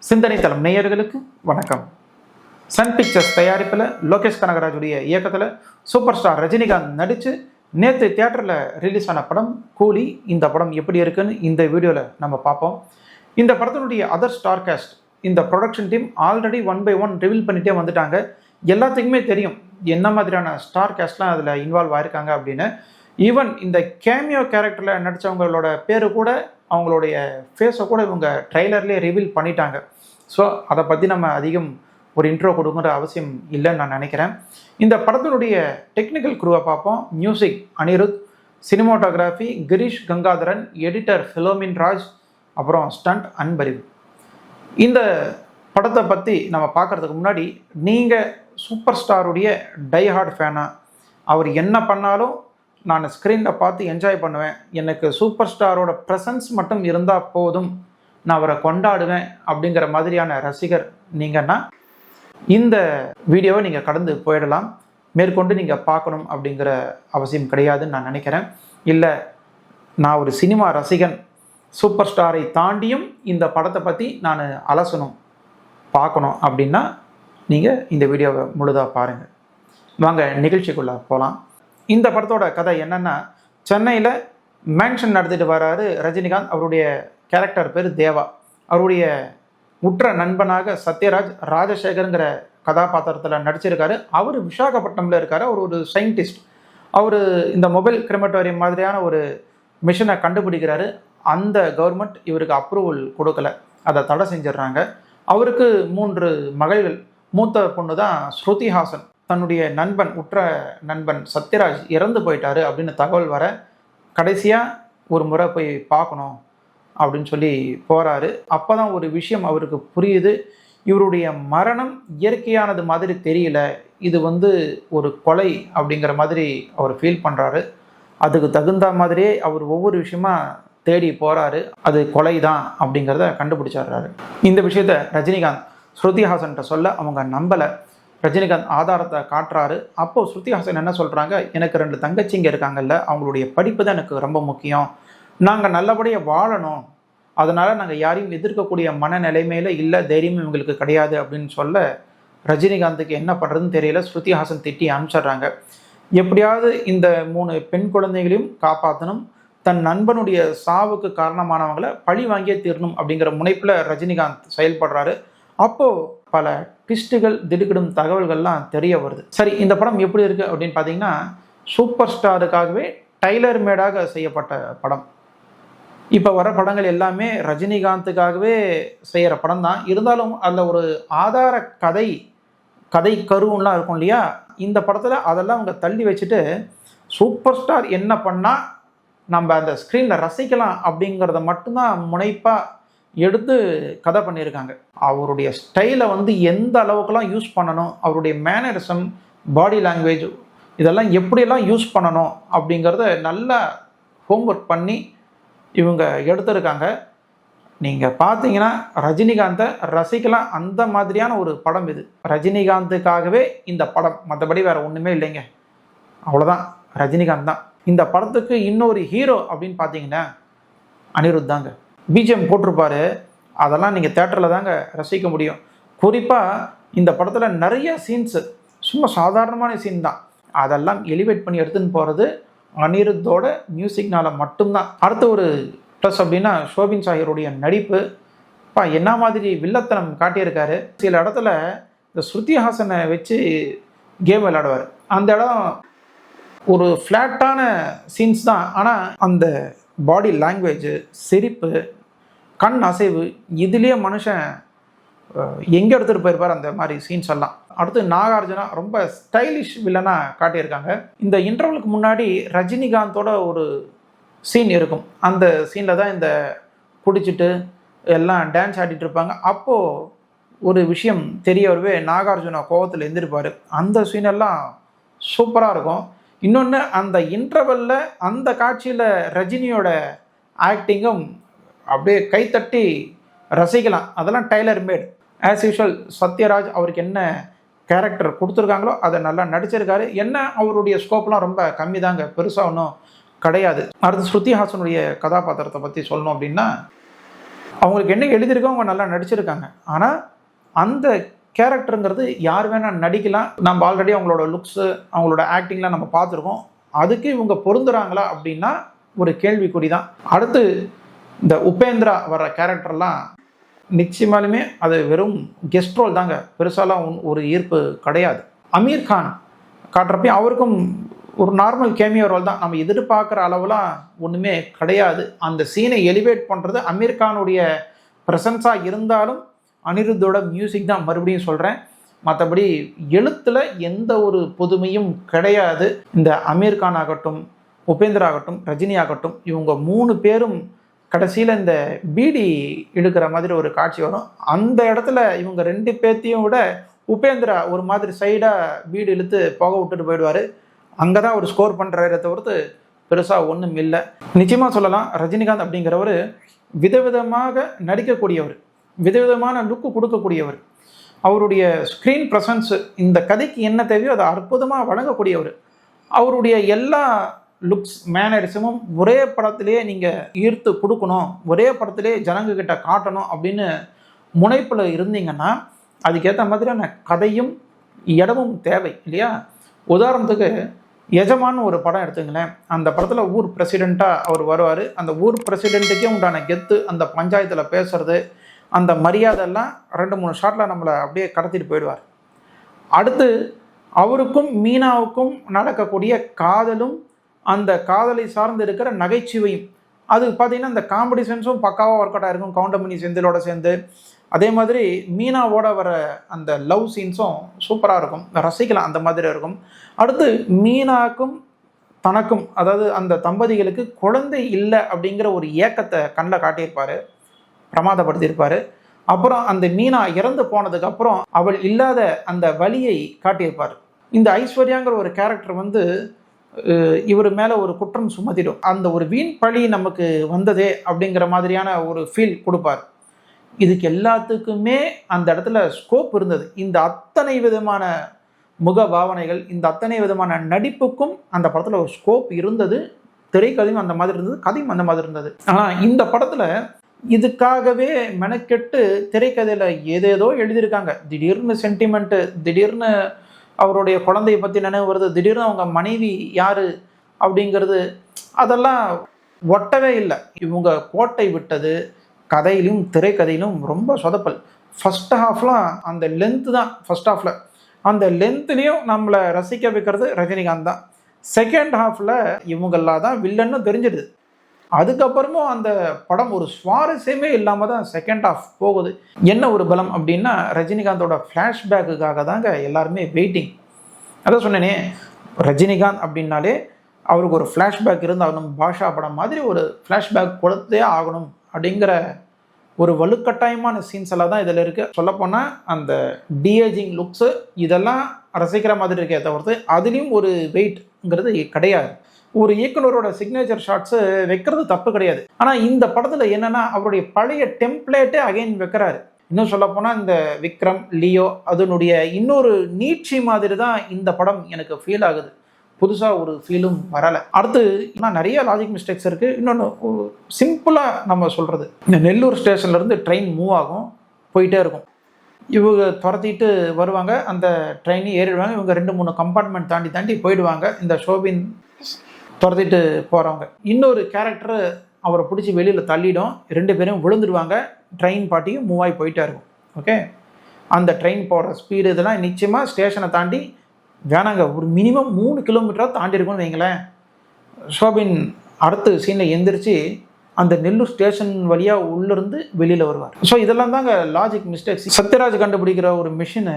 சிந்தனை தளம் நேயர்களுக்கு வணக்கம். சன் பிக்சர்ஸ் தயாரிப்பில் லோகேஷ் கனகராஜுடைய இயக்கத்தில் சூப்பர் ஸ்டார் ரஜினிகாந்த் நடித்து நேற்று தியேட்டரில் ரிலீஸ் ஆன படம் கூலி. இந்த படம் எப்படி இருக்குன்னு இந்த வீடியோவில் நம்ம பார்ப்போம். இந்த படத்தினுடைய அதர் ஸ்டார் காஸ்ட், இந்த production team already 1 by 1 reveal பண்ணிகிட்டே வந்துட்டாங்க. எல்லாத்துக்குமே தெரியும் என்ன மாதிரியான ஸ்டார் காஸ்ட்லாம் அதில் இன்வால்வ் ஆயிருக்காங்க அப்படின்னு. ஈவன் இந்த கேமியோ கேரக்டரில் நடித்தவங்களோட பேர் கூட, அவங்களுடைய ஃபேஸை கூட இவங்க ட்ரெய்லர்லேயே ரிவீல் பண்ணிட்டாங்க. ஸோ அதை பற்றி நம்ம அதிகம் ஒரு இன்ட்ரோ கொடுக்குற அவசியம் இல்லைன்னு நான் நினைக்கிறேன். இந்த படத்தினுடைய டெக்னிக்கல் குரூவை பார்ப்போம். Music Anirudh, cinematography Girish Gangadharan, editor Philomin Raj, அப்புறம் ஸ்டண்ட் அன்பரிவ். இந்த படத்தை பற்றி நம்ம பார்க்குறதுக்கு முன்னாடி, நீங்கள் சூப்பர் ஸ்டாருடைய டைஹார்ட் ஃபேனா? அவர் என்ன பண்ணாலும் நான் ஸ்க்ரீனில் பார்த்து என்ஜாய் பண்ணுவேன், எனக்கு சூப்பர் ஸ்டாரோட ப்ரெசன்ஸ் மட்டும் இருந்தால் போதும், நான் அவரை கொண்டாடுவேன் அப்படிங்கிற மாதிரியான ரசிகர் நீங்கன்னா இந்த வீடியோவை நீங்கள் கடந்து போயிடலாம். மேற்கொண்டு நீங்கள் பார்க்கணும் அப்படிங்கிற அவசியம் கிடையாதுன்னு நான் நினைக்கிறேன். இல்லை, நான் ஒரு சினிமா ரசிகன், சூப்பர் ஸ்டாரை தாண்டியும் இந்த படத்தை பற்றி நான் அலசணும், பார்க்கணும் அப்படின்னா நீங்கள் இந்த வீடியோவை முழுதாக பாருங்கள். வாங்க நிகழ்ச்சிக்குள்ளே போகலாம். இந்த படத்தோட கதை என்னென்னா, சென்னையில் மேன்ஷன் நடத்திட்டு வராரு ரஜினிகாந்த். அவருடைய கேரக்டர் பேர் தேவா. அவருடைய உற்ற நண்பனாக சத்யராஜ் ராஜசேகருங்கிற கதாபாத்திரத்தில் நடிச்சிருக்காரு. அவர் விசாகப்பட்டினமில் இருக்கார். அவர் ஒரு சயின்டிஸ்ட். அவர் இந்த மொபைல் கிரிமட்டோரியம் மாதிரியான ஒரு மிஷினை கண்டுபிடிக்கிறாரு. அந்த கவர்மெண்ட் இவருக்கு அப்ரூவல் கொடுக்கல, அதை தடை செஞ்சிடுறாங்க. அவருக்கு 3 மகள்கள். மூத்த பொண்ணு தான் ஸ்ருதிஹாசன். தன்னுடைய நண்பன், உற்ற நண்பன் சத்யராஜ் இறந்து போயிட்டாரு அப்படின்னு தகவல் வர, கடைசியாக ஒரு முறை போய் பார்க்கணும் அப்படின்னு சொல்லி போகிறாரு. அப்போ தான் ஒரு விஷயம் அவருக்கு புரியுது. இவருடைய மரணம் இயற்கையானது மாதிரி தெரியல, இது ஒரு கொலை அப்படிங்கிற மாதிரி அவர் ஃபீல் பண்ணுறாரு. அதுக்கு தகுந்த மாதிரியே அவர் ஒவ்வொரு விஷயமா தேடி போகிறாரு. அது கொலை தான் அப்படிங்கிறத கண்டுபிடிச்சிடுறாரு. இந்த விஷயத்த ரஜினிகாந்த் ஸ்ருதிஹாசன்கிட்ட சொல்ல அவங்க நம்பலை. ரஜினிகாந்த் ஆதாரத்தை காட்டுறாரு. அப்போது ஸ்ருதிஹாசன் என்ன சொல்கிறாங்க, எனக்கு 2 தங்கச்சிங்க இருக்காங்கல்ல, அவங்களுடைய படிப்பு தான் எனக்கு ரொம்ப முக்கியம், நாங்கள் நல்லபடியாக வாழணும், அதனால் நாங்கள் யாரையும் எதிர்க்கக்கூடிய மனநிலைமையில் இல்லை, தைரியமும் இவங்களுக்கு கிடையாது அப்படின்னு சொல்ல, ரஜினிகாந்துக்கு என்ன பண்ணுறதுன்னு தெரியல. ஸ்ருதிஹாசன் திட்டி அனுப்பிச்சிட்றாங்க. எப்படியாவது இந்த 3 பெண் குழந்தைகளையும் காப்பாற்றணும், தன் நண்பனுடைய சாவுக்கு காரணமானவங்களை பழி வாங்கியே தீரணும் அப்படிங்கிற முனைப்பில் ரஜினிகாந்த் செயல்படுறாரு. அப்போது பல ட்விஸ்ட்டுகள், திடுக்கிடும் தகவல்கள்லாம் தெரிய வருது. சரி, இந்த படம் எப்படி இருக்குது அப்படின்னு பார்த்தீங்கன்னா, சூப்பர் ஸ்டாருக்காகவே டைலர் மேடாக செய்யப்பட்ட படம். இப்போ வர படங்கள் எல்லாமே ரஜினிகாந்துக்காகவே செய்கிற படம் தான். இருந்தாலும் அதில் ஒரு ஆதார கதை கருவெலாம் இருக்கும் இல்லையா, இந்த படத்தில் அதெல்லாம் அவங்க தள்ளி வச்சுட்டு சூப்பர் ஸ்டார் என்ன பண்ணால் நம்ம அந்த ஸ்க்ரீனில் ரசிக்கலாம் அப்படிங்கிறத மட்டும்தான் முனைப்பாக எடுத்து கதை பண்ணியிருக்காங்க. அவருடைய ஸ்டைலை எந்த அளவுக்குலாம் யூஸ் பண்ணணும், அவருடைய மேனரிசம், பாடி லாங்குவேஜ், இதெல்லாம் எப்படியெல்லாம் யூஸ் பண்ணணும் அப்படிங்கிறத நல்லா ஹோம்ஒர்க் பண்ணி இவங்க எடுத்திருக்காங்க. நீங்கள் பார்த்தீங்கன்னா ரஜினிகாந்தை ரசிக்கலாம், அந்த மாதிரியான ஒரு படம் இது. ரஜினிகாந்துக்காகவே இந்த படம், மற்றபடி வேறு ஒன்றுமே இல்லைங்க, அவ்வளோதான், ரஜினிகாந்த் தான். இந்த படத்துக்கு இன்னொரு ஹீரோ அப்படின்னு பார்த்தீங்கன்னா அனிருத் தாங்க. பிஜிஎம் போட்டிருப்பாரு, அதெல்லாம் நீங்கள் தேட்டரில் தாங்க ரசிக்க முடியும். குறிப்பாக இந்த படத்தில் நிறைய சீன்ஸு சும்மா சாதாரணமான சீன் தான், அதெல்லாம் எலிவேட் பண்ணி எடுத்துன்னு போகிறது அனிருத்தோட மியூசிக்னால மட்டும்தான். அடுத்த ஒரு ப்ளஸ் அப்படின்னா ஷோபின் சாஹிருடைய நடிப்பு. என்ன மாதிரி வில்லத்தனம் காட்டியிருக்காரு. சில இடத்துல இந்த ஸ்ருதிஹாசனை வச்சு கேம் விளையாடுவார். அந்த இடம் ஒரு ஃப்ளாட்டான சீன்ஸ் தான், ஆனால் அந்த பாடி லாங்குவேஜ், சிரிப்பு, கண் அசைவு, இதுலேயே மனுஷன் எங்கே எடுத்துகிட்டு போயிருப்பார் அந்த மாதிரி சீன்ஸ் எல்லாம். அடுத்து நாகார்ஜுனா ரொம்ப ஸ்டைலிஷ் வில்லனாக காட்டியிருக்காங்க. இந்த இன்டர்வலுக்கு முன்னாடி ரஜினிகாந்தோட ஒரு சீன் இருக்கும். அந்த சீனில் தான் இந்த குடிச்சிட்டு எல்லாம் டான்ஸ் ஆடிட்டு இருப்பாங்க. அப்போது ஒரு விஷயம் தெரிய வரவே நாகார்ஜுனா கோவத்தில் எழுந்திருப்பார். அந்த சீனெல்லாம் சூப்பராக இருக்கும். இன்னொன்று, அந்த இன்டர்வலில் அந்த காட்சியில் ரஜினியோட ஆக்டிங்கும் அப்படியே கைத்தட்டி ரசிக்கலாம். அதெல்லாம் tailor made. As usual Sathyaraj அவருக்கு என்ன கேரக்டர் கொடுத்துருக்காங்களோ அதை நல்லா நடிச்சிருக்காரு. என்ன அவருடைய ஸ்கோப்லாம் ரொம்ப கம்மி தாங்க, பெருசாக ஒன்றும் கிடையாது. அடுத்து ஸ்ருதிஹாசனுடைய கதாபாத்திரத்தை பற்றி சொல்லணும் அப்படின்னா, அவங்களுக்கு என்ன எழுதியிருக்கோ அவங்க நல்லா நடிச்சிருக்காங்க. ஆனால் அந்த கேரக்டருங்கிறது யார் வேணால் நடிக்கலாம். நம்ம ஆல்ரெடி அவங்களோட லுக்ஸு அவங்களோட ஆக்டிங்லாம் நம்ம பார்த்துருக்கோம். அதுக்கு இவங்க பொருந்துறாங்களா அப்படின்னா ஒரு கேள்விக்குறி தான். அடுத்து இந்த உபேந்திரா வர கேரக்டர்லாம் நிச்சயமாலுமே அது வெறும் கெஸ்ட் ரோல் தாங்க, பெருசாலாம் ஒரு ஈர்ப்பு கிடையாது. அமீர் கான் காட்டுறப்ப அவருக்கும் ஒரு நார்மல் கேமியோ ரோல் தான், நம்ம எதிர்பார்க்குற அளவுலாம் ஒன்றுமே கிடையாது. அந்த சீனை எலிவேட் பண்ணுறது அமீர் கானுடைய ப்ரெசன்ஸாக இருந்தாலும் அனிருத்தோட மியூசிக் தான், மறுபடியும் சொல்கிறேன். மற்றபடி எழுத்தில் எந்த ஒரு புதுமையும் கிடையாது. இந்த அமீர் கான் ஆகட்டும், உபேந்திரா ஆகட்டும், ரஜினி ஆகட்டும், இவங்க 3 பேரும் கடைசியில் இந்த பீடி இழுக்கிற மாதிரி ஒரு காட்சி வரும். அந்த இடத்துல இவங்க 2 பேர்த்தையும் விட உபேந்திரா ஒரு மாதிரி சைடாக பீடு இழுத்து புகை விட்டுட்டு போயிடுவார். அங்கே தான் ஒரு ஸ்கோர் பண்ணுறத தவிர்த்து பெருசாக ஒன்றும் இல்லை. நிச்சயமாக சொல்லலாம், ரஜினிகாந்த் அப்படிங்கிறவர் விதவிதமாக நடிக்கக்கூடியவர், விதவிதமான லுக்கு கொடுக்கக்கூடியவர். அவருடைய ஸ்க்ரீன் ப்ரெசன்ஸு இந்த கதைக்கு என்ன தேவையோ அதை அற்புதமாக வழங்கக்கூடியவர். அவருடைய எல்லா லுக்ஸ் மேனரிசமும் ஒரே படத்திலே நீங்கள் ஈர்த்து கொடுக்கணும், ஒரே படத்திலே ஜனங்கக்கிட்ட காட்டணும் அப்படின்னு முனைப்பில் இருந்தீங்கன்னா அதுக்கேற்ற மாதிரியான கதையும் இடமும் தேவை இல்லையா? உதாரணத்துக்கு எஜமான்னு ஒரு படம் எடுத்துங்களேன். அந்த படத்தில் ஊர் பிரசிடெண்ட்டாக அவர் வருவார். அந்த ஊர் பிரசிடெண்ட்டுக்கே உண்டான கெத்து, அந்த பஞ்சாயத்தில் பேசுறது, அந்த மரியாதையெல்லாம் 2-3 ஷாட்டில் நம்மளை அப்படியே கடத்திட்டு போயிடுவார். அடுத்து அவருக்கும் மீனாவுக்கும் நடக்கக்கூடிய காதலும் அந்த காதலை சார்ந்து இருக்கிற நகைச்சுவையும், அது பார்த்தீங்கன்னா இந்த காமெடி சென்ஸும் பக்காவாக ஒர்க் அவுட் ஆகிருக்கும் கவுண்டமணி செந்திலோட சேர்ந்து. அதே மாதிரி மீனாவோட வர அந்த லவ் சீன்ஸும் சூப்பராக இருக்கும், ரசிக்கலாம், அந்த மாதிரி இருக்கும். அடுத்து மீனாக்கும் தனக்கும், அதாவது அந்த தம்பதிகளுக்கு குழந்தை இல்லை அப்படிங்கிற ஒரு ஏக்கத்தை கண்ணில் காட்டியிருப்பார், பிரமாதப்படுத்தியிருப்பார். அப்புறம் அந்த மீனா இறந்து போனதுக்கப்புறம் அவள் இல்லாத அந்த வலியை காட்டியிருப்பார். இந்த ஐஸ்வர்யாங்கிற ஒரு கேரக்டர் இவர் மேலே ஒரு குற்றம் சுமத்திடும். அந்த ஒரு வீண் பழி நமக்கு வந்ததே அப்படிங்கிற மாதிரியான ஒரு ஃபீல் கொடுப்பார். இதுக்கு எல்லாத்துக்குமே அந்த இடத்துல ஸ்கோப் இருந்தது. இந்த அத்தனை விதமான முக பாவனைகள், இந்த அத்தனை விதமான நடிப்புக்கும் அந்த படத்தில் ஒரு ஸ்கோப் இருந்தது. திரைக்கதையும் அந்த மாதிரி இருந்தது, கதையும் அந்த மாதிரி இருந்தது. ஆனால் இந்த படத்தில் இதுக்காகவே மெனக்கெட்டு திரைக்கதையில் ஏதேதோ எழுதியிருக்காங்க. திடீர்னு சென்டிமெண்ட்டு, திடீர்னு அவருடைய குழந்தையை பற்றி நினைவு வருது, திடீர்னு அவங்க மனைவி யார் அப்படிங்கிறது, அதெல்லாம் ஒட்டவே இல்லை. இவங்க கோட்டை விட்டது கதையிலும் திரைக்கதையிலும் ரொம்ப சொதப்பல். ஃபஸ்ட் ஹாஃப்லாம் அந்த லென்த்து தான். ஃபஸ்ட் ஹாஃபில் அந்த லென்த்துலேயும் நம்மளை ரசிக்க வைக்கிறது ரஜினிகாந்த் தான். செகண்ட் ஹாஃபில் இவங்கெல்லாம் தான் வில்லன்னு தெரிஞ்சிடுது. அதுக்கப்புறமும் அந்த படம் ஒரு சுவாரஸ்யமே இல்லாமல் தான் செகண்ட் ஹாஃப் போகுது. என்ன ஒரு பலம் அப்படின்னா ரஜினிகாந்தோட ஃப்ளாஷ்பேக்குக்காக தாங்க எல்லாருமே வெயிட்டிங். அதான் சொன்னேனே, ரஜினிகாந்த் அப்படின்னாலே அவருக்கு ஒரு ஃப்ளாஷ்பேக் இருந்தாகணும். பாஷா படம் மாதிரி ஒரு ஃப்ளாஷ்பேக் கொடுத்தே ஆகணும் அப்படிங்கிற ஒரு வலுக்கட்டாயமான சீன்ஸ் எல்லாம் தான் இதில் இருக்குது. சொல்லப்போனால் அந்த டிஏஜிங் லுக்ஸு இதெல்லாம் ரசிக்கிற மாதிரி இருக்கே தவிர்த்து அதுலேயும் ஒரு வெயிட்ங்கிறது கிடையாது. ஒரு இயக்குனரோட சிக்னேச்சர் ஷாட்ஸு வைக்கிறது தப்பு கிடையாது. ஆனால் இந்த படத்தில் என்னென்னா அவருடைய பழைய டெம்ப்ளேட்டே அகைன் வைக்கிறாரு. இன்னும் சொல்லப்போனால் இந்த விக்ரம், லியோ அதனுடைய இன்னொரு நீட்சி மாதிரி தான் இந்த படம் எனக்கு ஃபீல் ஆகுது. புதுசாக ஒரு ஃபீலும் வரலை. அடுத்து இன்னும் நிறைய லாஜிக் மிஸ்டேக்ஸ் இருக்குது. இன்னொன்று சிம்பிளாக நம்ம சொல்கிறது, இந்த நெல்லூர் ஸ்டேஷன்லேருந்து ட்ரெயின் மூவ் ஆகும், போயிட்டே இருக்கும். இவங்க துரத்திட்டு வருவாங்க, அந்த ட்ரெயின் ஏறிடுவாங்க. இவங்க 2-3 கம்பார்ட்மெண்ட் தாண்டி போயிடுவாங்க. இந்த ஷோபின் துரத்திட்டு போகிறவங்க இன்னொரு கேரக்டரு அவரை பிடிச்சி வெளியில் தள்ளிடும், 2 பேரும் விழுந்துடுவாங்க. ட்ரெயின் பாட்டியும் மூவ் ஆகி போயிட்டே இருக்கும். ஓகே, அந்த ட்ரெயின் போகிற ஸ்பீடு இதெல்லாம் நிச்சயமாக ஸ்டேஷனை தாண்டி வேணாங்க, ஒரு மினிமம் 3 கிலோமீட்டராக தாண்டி இருக்கும்னு வைங்களேன். ஷோபின் அடுத்த சீனில் எந்திரிச்சு அந்த நெல்லூர் ஸ்டேஷன் வழியாக உள்ளிருந்து வெளியில் வருவார். ஸோ இதெல்லாம் தாங்க லாஜிக் மிஸ்டேக்ஸ். சத்யராஜ் கண்டுபிடிக்கிற ஒரு மிஷினை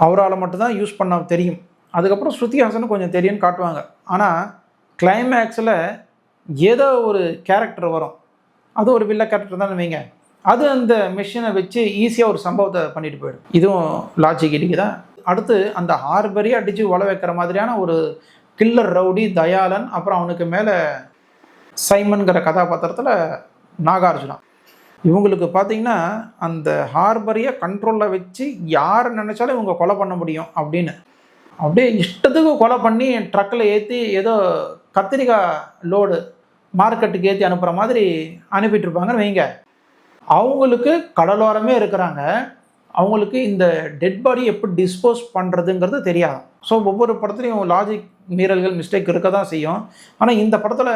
அவரால் மட்டும்தான் யூஸ் பண்ண தெரியும். அதுக்கப்புறம் ஸ்ருதிஹாசனும் கொஞ்சம் தெரியும்னு காட்டுவாங்க. ஆனால் கிளைமேக்ஸில் ஏதோ ஒரு கேரக்டர் வரும், அது ஒரு வில்ல கேரக்டர் தான் வைங்க, அது அந்த மிஷினை வச்சு ஈஸியாக ஒரு சம்பவத்தை பண்ணிட்டு போயிடும். இதுவும் லாஜிக் இருக்குதா? அடுத்து அந்த ஹார்பரியை அடித்து உழ வைக்கிற மாதிரியான ஒரு கில்லர் ரவுடி தயாளன், அப்புறம் அவனுக்கு மேலே சைமன்கிற கதாபாத்திரத்தில் நாகார்ஜுனா. இவங்களுக்கு பார்த்தீங்கன்னா அந்த ஹார்பரியை கண்ட்ரோலில் வச்சு யார் நினச்சாலும் இவங்க கொலை பண்ண முடியும் அப்படின்னு அப்படியே இஷ்டத்துக்கு கொலை பண்ணி ட்ரக்கில் ஏற்றி ஏதோ கத்திரிக்காய் லோடு மார்க்கெட்டுக்கு ஏற்றி அனுப்புகிற மாதிரி அனுப்பிட்டுருப்பாங்கன்னு வைங்க. அவங்களுக்கு கடலோரமே இருக்கிறாங்க, அவங்களுக்கு இந்த டெட் பாடி எப்படி டிஸ்போஸ் பண்ணுறதுங்கிறது தெரியாது. ஸோ ஒவ்வொரு படத்துலையும் லாஜிக் மீறல்கள் மிஸ்டேக் இருக்க தான் செய்யும். ஆனால் இந்த படத்தில்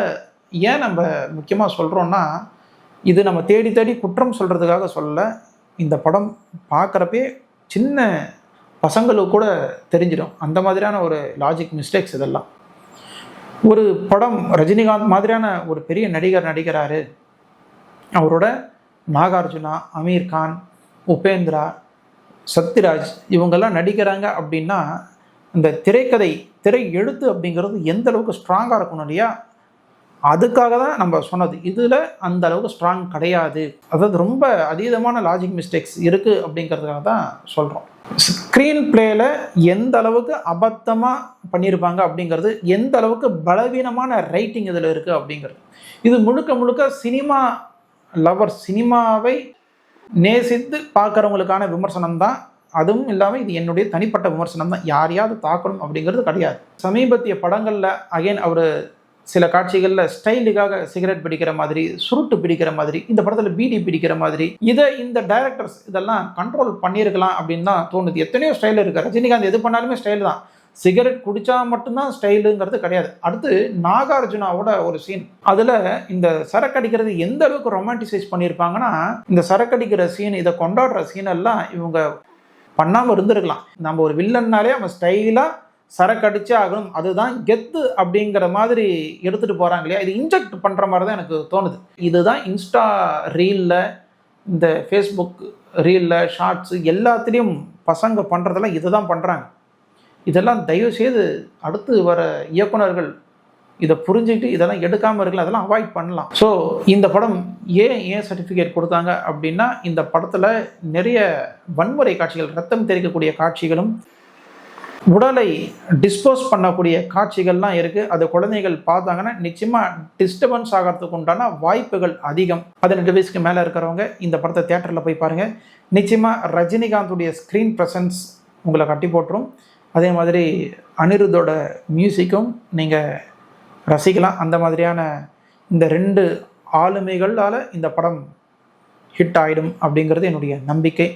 ஏன் நம்ம முக்கியமாக சொல்கிறோன்னா, இது நம்ம தேடி தேடி குற்றம் சொல்கிறதுக்காக சொல்லலை. இந்த படம் பார்க்குறப்பே சின்ன பசங்களுக்கு கூட தெரிஞ்சிடும். அந்த மாதிரியான ஒரு லாஜிக் மிஸ்டேக்ஸ் இதெல்லாம். ஒரு படம் ரஜினிகாந்த் மாதிரியான ஒரு பெரிய நடிகர் நடிக்கிறாரு, அவரோட நாகார்ஜுனா, அமீர் கான், உபேந்திரா, சத்யராஜ் இவங்கெல்லாம் நடிக்கிறாங்க அப்படின்னா இந்த திரைக்கதை, திரை எழுத்து அப்படிங்கிறது எந்த அளவுக்கு ஸ்ட்ராங்காக இருக்கணும் இல்லையா? அதுக்காக தான் நம்ம சொன்னது. இதில் அந்த அளவுக்கு ஸ்ட்ராங் கிடையாது. அதாவது ரொம்ப அதீதமான லாஜிக் மிஸ்டேக்ஸ் இருக்குது அப்படிங்கிறதுக்காக தான் சொல்கிறோம். ஸ்க்ரீன் பிளேயில் எந்த அளவுக்கு அபத்தமாக பண்ணியிருப்பாங்க அப்படிங்கிறது, எந்த அளவுக்கு பலவீனமான ரைட்டிங் இதில் இருக்குது அப்படிங்கிறது. இது முழுக்க முழுக்க சினிமா லவர், சினிமாவை நேசித்து பார்க்குறவங்களுக்கான விமர்சனம் தான். அதுவும் இல்லாமல் இது என்னுடைய தனிப்பட்ட விமர்சனம் தான். யாரையாவது தாக்கணும் அப்படிங்கிறது கிடையாது. சமீபத்திய படங்களில் அகைன் அவர் சில காட்சிகளில் ஸ்டைலுக்காக சிகரெட் பிடிக்கிற மாதிரி, சுருட்டு பிடிக்கிற மாதிரி, இந்த படத்தில் பீடி பிடிக்கிற மாதிரி, இதை இந்த டைரக்டர்ஸ் இதெல்லாம் கண்ட்ரோல் பண்ணியிருக்கலாம் அப்படின்னு தான் தோணுது. எத்தனையோ ஸ்டைல் இருக்குது. ரஜினிகாந்த் எது பண்ணாலுமே ஸ்டைல் தான். சிகரெட் குடித்தா மட்டும்தான் ஸ்டைலுங்கிறது கிடையாது. அடுத்து நாகார்ஜுனாவோட ஒரு சீன், அதில் இந்த சரக்கு அடிக்கிறது எந்த அளவுக்கு ரொமான்டிசைஸ் பண்ணியிருப்பாங்கன்னா, இந்த சரக்கு அடிக்கிற சீன், இதை கொண்டாடுற சீனெல்லாம் இவங்க பண்ணாமல் இருந்திருக்கலாம். நம்ம ஒரு வில்லன்னாலே அவன் ஸ்டைலாக சரக்கு அடிச்சே ஆகணும், அதுதான் கெத்து அப்படிங்கிற மாதிரி எடுத்துகிட்டு போகிறாங்க இல்லையா? இது இன்ஜெக்ட் பண்ணுற மாதிரி தான் எனக்கு தோணுது. இதுதான் இன்ஸ்டா ரீலில், இந்த ஃபேஸ்புக் ரீலில், ஷார்ட்ஸு எல்லாத்துலேயும் பசங்க பண்ணுறதெல்லாம் இதை தான் பண்ணுறாங்க. இதெல்லாம் தயவுசெய்து அடுத்து வர இயக்குனர்கள் இதை புரிஞ்சுக்கிட்டு இதெல்லாம் எடுக்காமல் இருக்கலாம், அதெல்லாம் அவாய்ட் பண்ணலாம். ஸோ இந்த படம் ஏன் சர்டிஃபிகேட் கொடுத்தாங்க அப்படின்னா, இந்த படத்தில் நிறைய வன்முறை காட்சிகள், ரத்தம் தெரிக்கக்கூடிய காட்சிகளும் உடலை டிஸ்போஸ் பண்ணக்கூடிய காட்சிகள்லாம் இருக்குது. அது குழந்தைகள் பார்த்தாங்கன்னா நிச்சயமாக டிஸ்டர்பன்ஸ் ஆகிறதுக்கு உண்டான வாய்ப்புகள் அதிகம். 18 வயசுக்கு மேலே இருக்கிறவங்க இந்த படத்தை தியேட்டரில் போய் பாருங்கள். நிச்சயமாக ரஜினிகாந்துடைய ஸ்க்ரீன் ப்ரெசன்ஸ் உங்களை கட்டி போட்டுரும். அதே மாதிரி அனிருத்தோட மியூசிக்கும் நீங்கள் ரசிக்கலாம். அந்த மாதிரியான இந்த 2 ஆளுமைகளால் இந்த படம் ஹிட் ஆகிடும் அப்படிங்கிறது என்னுடைய நம்பிக்கை.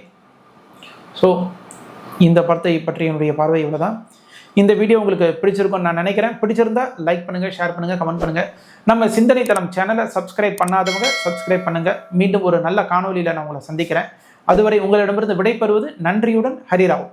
ஸோ இந்த படத்தை பற்றி என்னுடைய பார்வை இவ்வளோ தான். இந்த வீடியோ உங்களுக்கு பிடிச்சிருக்கும்னு நான் நினைக்கிறேன். பிடிச்சிருந்தா லைக் பண்ணுங்கள், ஷேர் பண்ணுங்கள், கமெண்ட் பண்ணுங்கள். நம்ம சிந்தனை தளம் சேனலை சப்ஸ்கிரைப் பண்ணாதவங்க சப்ஸ்கிரைப் பண்ணுங்கள். மீண்டும் ஒரு நல்ல காணொலியில் நான் உங்களை சந்திக்கிறேன். அதுவரை உங்களிடமிருந்து விடைபெறுவது நன்றியுடன் ஹரிராவ்.